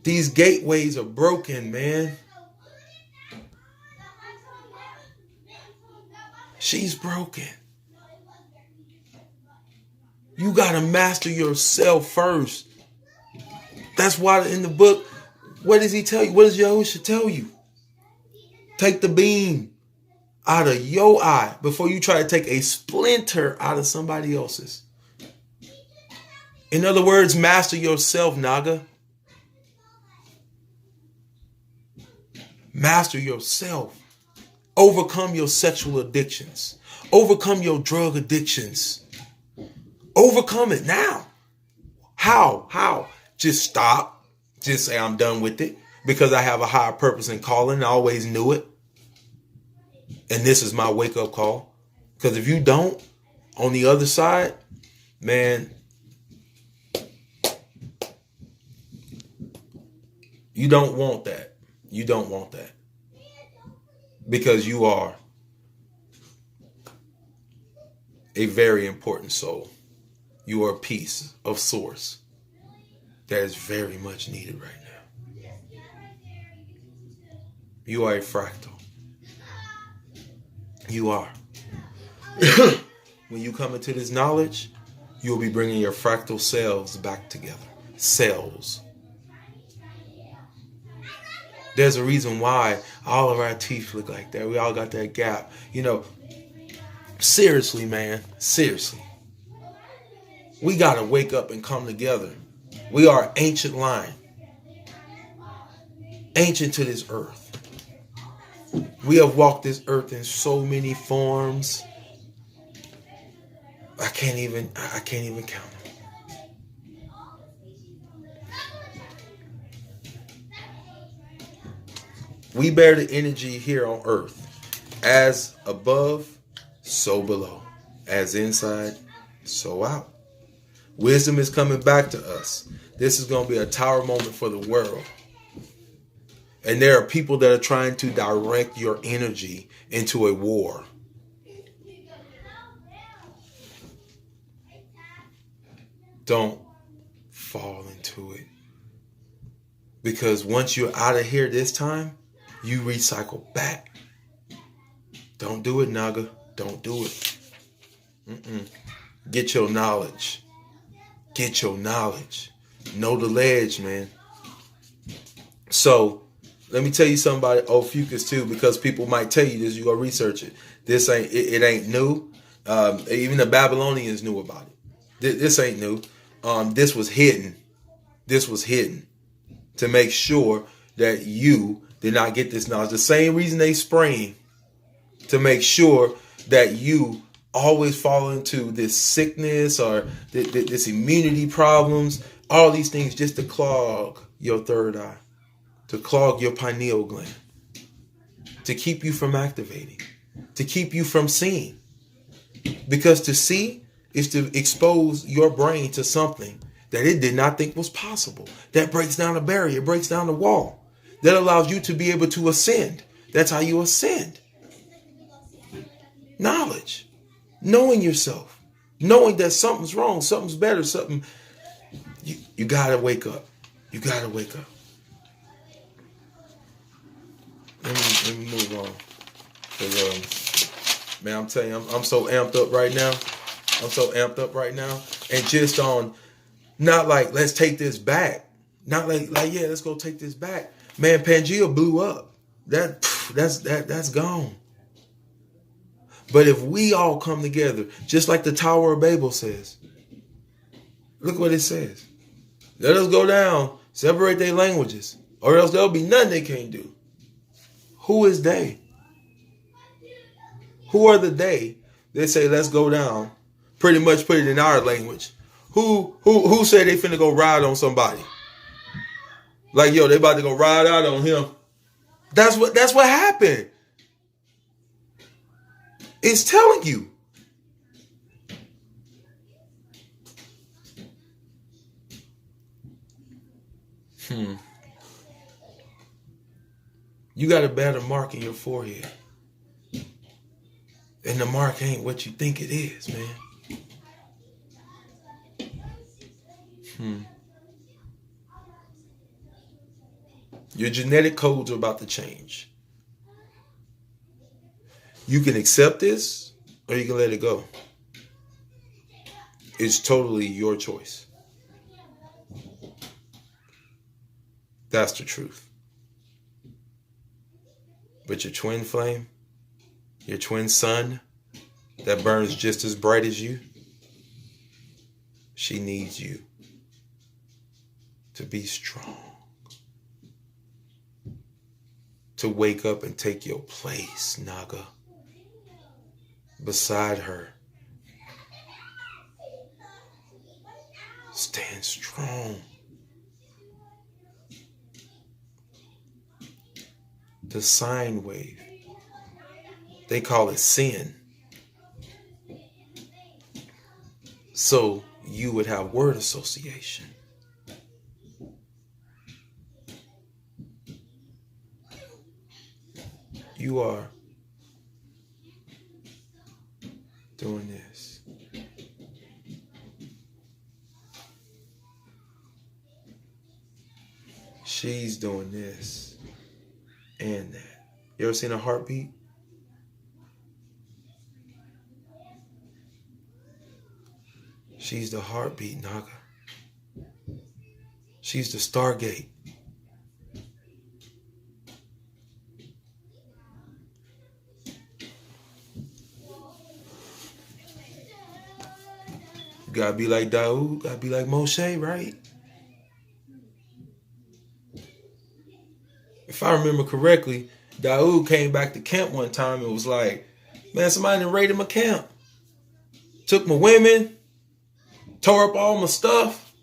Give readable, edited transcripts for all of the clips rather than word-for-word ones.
These gateways are broken, man. She's broken. You got to master yourself first. That's why in the book, what does he tell you? What does Yahushua tell you? Take the beam out of your eye before you try to take a splinter out of somebody else's. In other words, master yourself, Naga. Master yourself. Overcome your sexual addictions. Overcome your drug addictions. Overcome it now. How? Just stop. Just say I'm done with it because I have a higher purpose and calling. I always knew it. And this is my wake-up call. Because if you don't, on the other side, man, you don't want that. You don't want that. Because you are a very important soul. You are a piece of source that is very much needed right now. You are a fractal. You are. When you come into this knowledge, you'll be bringing your fractal cells back together. Cells. There's a reason why all of our teeth look like that. We all got that gap. You know, seriously, man. Seriously. We got to wake up and come together. We are ancient line. Ancient to this earth. We have walked this earth in so many forms. I can't even count them. We bear the energy here on earth. As above, so below. As inside, so out. Wisdom is coming back to us. This is going to be a tower moment for the world. And there are people that are trying to direct your energy into a war. Don't fall into it. Because once you're out of here this time, you recycle back. Don't do it, Naga. Don't do it. Get your knowledge. Get your knowledge. Know the ledge, man. So, let me tell you something about Ophiuchus too, because people might tell you this. You go research it. This ain't it ain't new. Even the Babylonians knew about it. This ain't new. This was hidden. This was hidden to make sure that you did not get this knowledge. The same reason they spraying, to make sure that you always fall into this sickness or this immunity problems, all these things just to clog your third eye, to clog your pineal gland, to keep you from activating, to keep you from seeing. Because to see is to expose your brain to something that it did not think was possible. That breaks down a barrier, breaks down the wall. That allows you to be able to ascend. That's how you ascend. Knowledge. Knowing yourself. Knowing that something's wrong, something's better, something. You gotta wake up. You gotta wake up. Let me move on. Cause, man, I'm telling you, I'm so amped up right now. I'm so amped up right now. And just on, not like, let's take this back. Not like yeah, let's go take this back. Man, Pangea blew up. That's gone. But if we all come together, just like the Tower of Babel says, look what it says. Let us go down, separate their languages, or else there'll be nothing they can't do. Who is they? Who are the they? They say, let's go down. Pretty much put it in our language. Who say they finna go ride on somebody? Like, yo, they about to go ride out on him. That's what happened. It's telling you. You got a better mark in your forehead. And the mark ain't what you think it is, man. Your genetic codes are about to change. You can accept this or you can let it go. It's totally your choice. That's the truth. But your twin flame, your twin sun that burns just as bright as you, she needs you to be strong. To wake up and take your place, Naga. Beside her. Stand strong. The sine wave. They call it sin. So you would have word association. You are doing this. She's doing this and that. You ever seen a heartbeat? She's the heartbeat, Naga. She's the Stargate. You gotta be like Daoud, gotta be like Moshe, right? If I remember correctly, Daoud came back to camp one time and was like, man, somebody done raided my camp. Took my women, tore up all my stuff.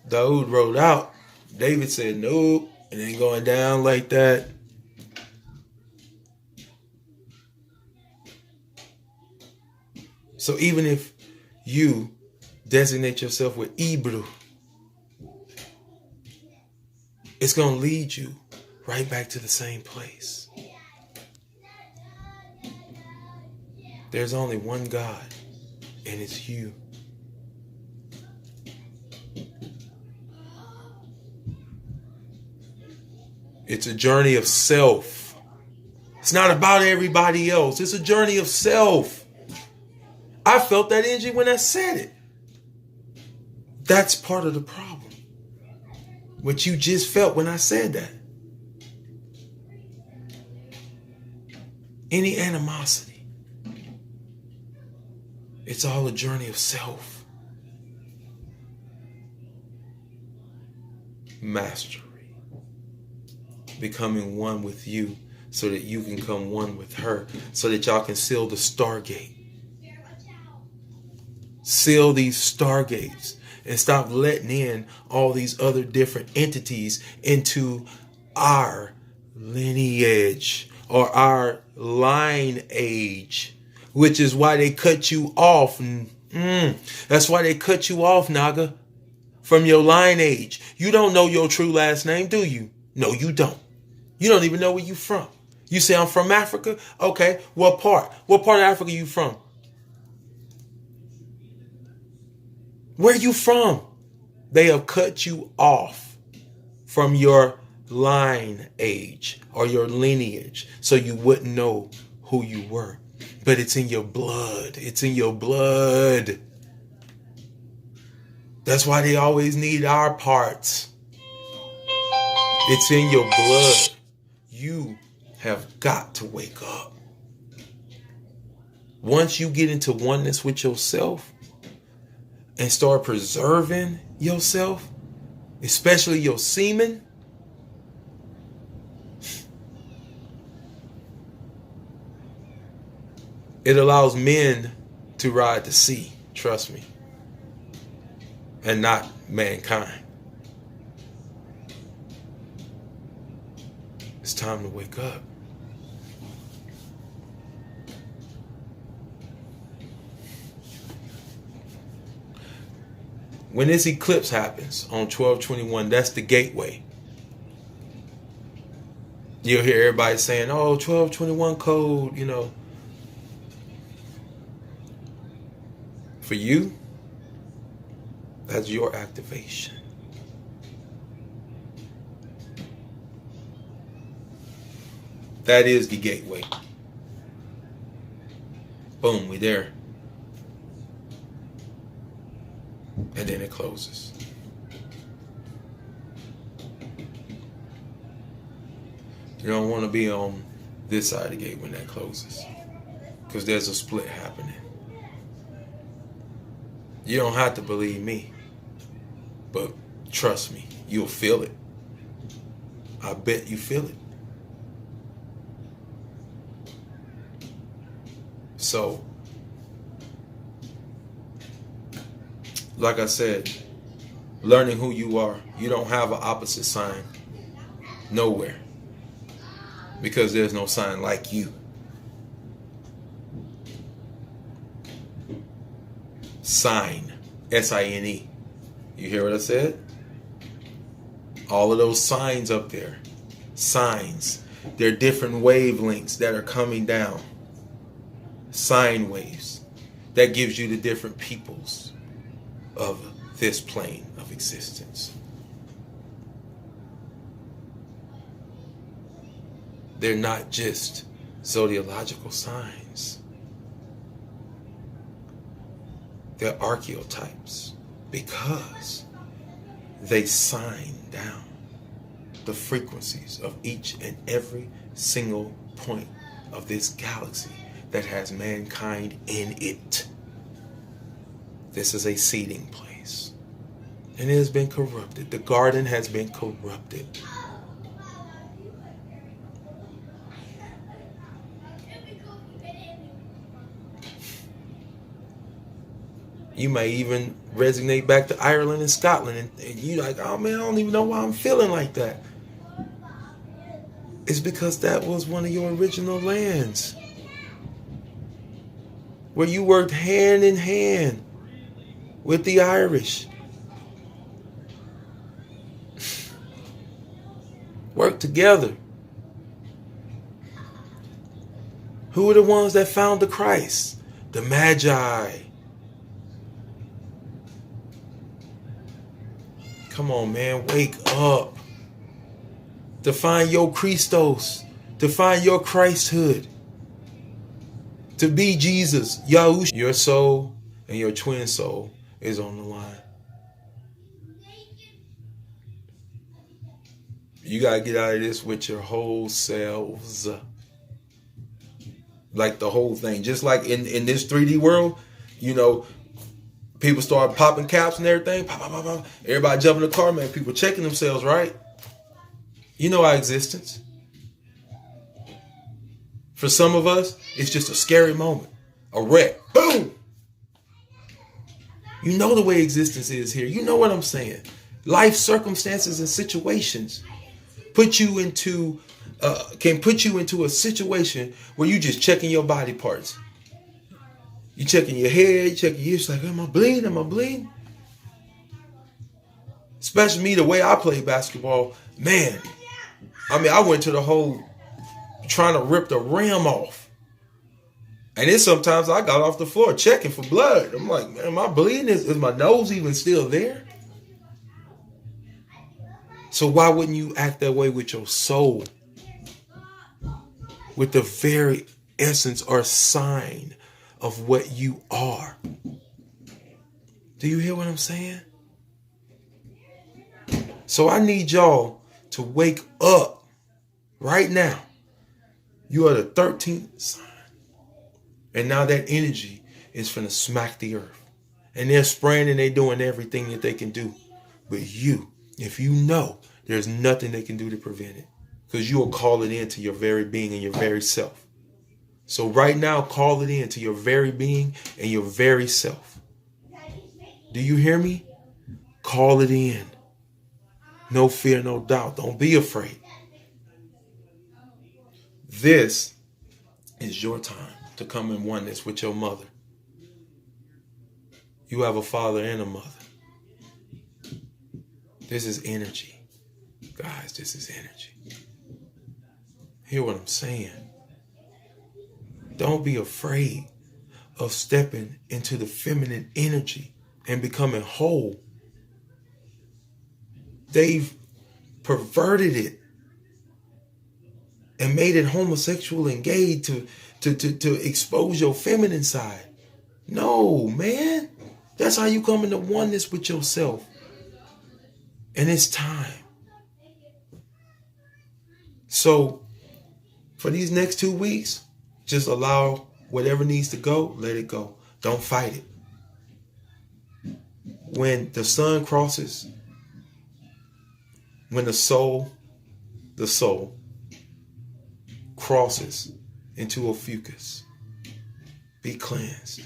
Daoud rolled out. David said, nope, it ain't going down like that. So even if you designate yourself with Ibru, it's going to lead you right back to the same place. There's only one God, and it's you. It's a journey of self. It's not about everybody else. It's a journey of self. I felt that energy when I said it. That's part of the problem. What you just felt when I said that. Any animosity. It's all a journey of self. Mastery. Becoming one with you so that you can come one with her. So that y'all can seal the Stargate. Seal these Stargates. And stop letting in all these other different entities into our lineage or our lineage, which is why they cut you off. That's why they cut you off, Naga, from your lineage. You don't know your true last name, do you? No, you don't. You don't even know where you from. You say, I'm from Africa? Okay, what part? What part of Africa you from? Where you from? They have cut you off from your lineage or your lineage so you wouldn't know who you were. But it's in your blood. It's in your blood. That's why they always need our parts. It's in your blood. You have got to wake up. Once you get into oneness with yourself, and start preserving yourself, especially your semen, it allows men to ride the sea, trust me, and not mankind. It's time to wake up. When this eclipse happens on 12/21, that's the gateway. You'll hear everybody saying, oh, 12/21 code, you know. For you, that's your activation. That is the gateway. Boom, we there. And then it closes. You don't want to be on this side of the gate when that closes, because there's a split happening. You don't have to believe me, but trust me, you'll feel it. I bet you feel it. So, like I said, learning who you are, you don't have an opposite sign nowhere, because there's no sign like you. Sign, S-I-N-E. You hear what I said? All of those signs up there, signs, they're different wavelengths that are coming down. Sine waves. That gives you the different peoples of this plane of existence. They're not just zodiological signs. They're archetypes, because they sign down the frequencies of each and every single point of this galaxy that has mankind in it. This is a seeding place, and it has been corrupted. The garden has been corrupted. You may even resonate back to Ireland and Scotland, and you're like, oh man, I don't even know why I'm feeling like that. It's because that was one of your original lands, where you worked hand in hand with the Irish. Worked together. Who were the ones that found the Christ? The Magi. Come on, man, wake up. To find your Christos. To find your Christhood. To be Jesus. Yahushua. Your soul and your twin soul is on the line. You got to get out of this with your whole selves. Like the whole thing. Just like in this 3D world, you know, people start popping caps and everything. Pop, pop, pop, pop. Everybody jumping in the car, man. People checking themselves, right? You know our existence. For some of us, it's just a scary moment. A wreck. Boom! You know the way existence is here. You know what I'm saying. Life circumstances and situations can put you into a situation where you just checking your body parts. You checking your head, you checking your ears, like, am I bleeding? Am I bleeding? Especially me, the way I play basketball, man. I mean, I went to the whole trying to rip the rim off. And then sometimes I got off the floor checking for blood. I'm like, man, am I bleeding? Is my nose even still there? So why wouldn't you act that way with your soul? With the very essence or sign of what you are. Do you hear what I'm saying? So I need y'all to wake up right now. You are the 13th sign. And now that energy is finna smack the earth. And they're spraying and they're doing everything that they can do. But you, if you know, there's nothing they can do to prevent it. Because you will call it into your very being and your very self. So right now, call it in to your very being and your very self. Do you hear me? Call it in. No fear, no doubt. Don't be afraid. This is your time to come in oneness with your mother. You have a father and a mother. This is energy. Guys, this is energy. Hear what I'm saying? Don't be afraid of stepping into the feminine energy and becoming whole. They've perverted it. and made it homosexual and gay to expose your feminine side. No, man. That's how you come into oneness with yourself. And it's time. So for these next 2 weeks, just allow whatever needs to go, let it go. Don't fight it. When the sun crosses, when the soul crosses into Ophiuchus, be cleansed.